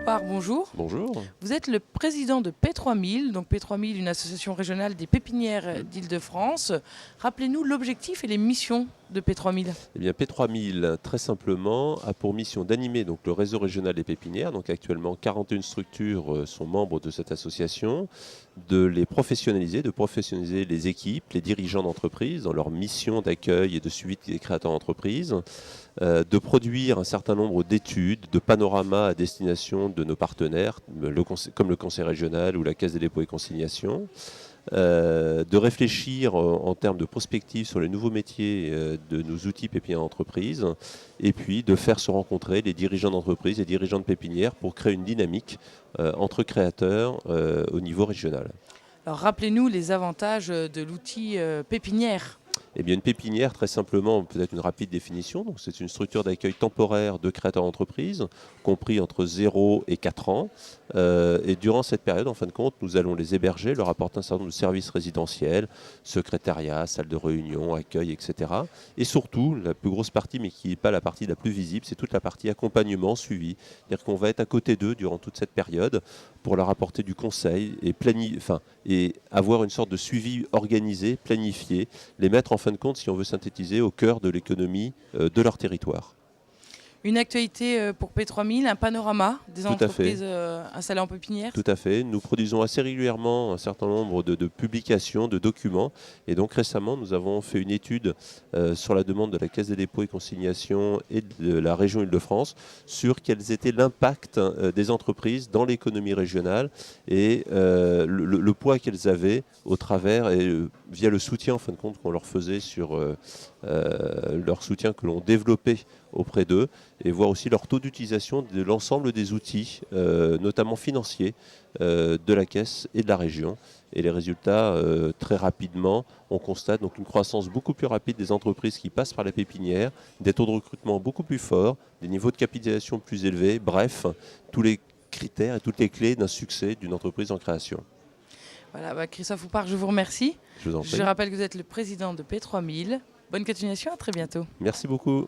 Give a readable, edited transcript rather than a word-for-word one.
Foupard, bonjour. Bonjour. Vous êtes le président de P3000, donc P3000, une association régionale des pépinières d'Île-de-France. Rappelez-nous l'objectif et les missions de P3000. Eh bien, P3000, très simplement, a pour mission d'animer donc, le réseau régional des pépinières. Donc, actuellement, 41 structures sont membres de cette association, de les professionnaliser, de professionnaliser les équipes, les dirigeants d'entreprise dans leur mission d'accueil et de suivi des créateurs d'entreprise, de produire un certain nombre d'études, de panoramas à destination de nos partenaires, comme le Conseil régional ou la Caisse des dépôts et consignations, de réfléchir en termes de prospective sur les nouveaux métiers de nos outils pépinières d'entreprise, et puis de faire se rencontrer les dirigeants d'entreprise et dirigeants de pépinières pour créer une dynamique entre créateurs au niveau régional. Alors rappelez-nous les avantages de l'outil pépinière. Eh bien, une pépinière, très simplement, peut-être une rapide définition. Donc, c'est une structure d'accueil temporaire de créateurs d'entreprise, compris entre 0 et 4 ans. Et durant cette période, en fin de compte, nous allons les héberger, leur apporter un certain nombre de services résidentiels, secrétariat, salle de réunion, accueil, etc. Et surtout, la plus grosse partie, mais qui n'est pas la partie la plus visible, c'est toute la partie accompagnement, suivi. C'est-à-dire qu'on va être à côté d'eux durant toute cette période pour leur apporter du conseil et avoir une sorte de suivi organisé, planifié, les mettre en fin de compte, si on veut synthétiser, au cœur de l'économie de leur territoire. Une actualité pour P3000, un panorama des entreprises installées en pépinière. Tout à fait. Nous produisons assez régulièrement un certain nombre de publications, de documents. Et donc récemment, nous avons fait une étude sur la demande de la Caisse des dépôts et consignations et de la région Île-de-France sur quels étaient l'impact des entreprises dans l'économie régionale et le poids qu'elles avaient au travers et via le soutien en fin de compte qu'on leur faisait sur leur soutien que l'on développait auprès d'eux, et voir aussi leur taux d'utilisation de l'ensemble des outils, notamment financiers, de la Caisse et de la région. Et les résultats, très rapidement, on constate donc une croissance beaucoup plus rapide des entreprises qui passent par la pépinière, des taux de recrutement beaucoup plus forts, des niveaux de capitalisation plus élevés, bref, tous les critères et toutes les clés d'un succès d'une entreprise en création. Voilà, Christophe Foupard, je vous remercie. Je vous en prie. Je rappelle que vous êtes le président de P3000. Bonne continuation, à très bientôt. Merci beaucoup.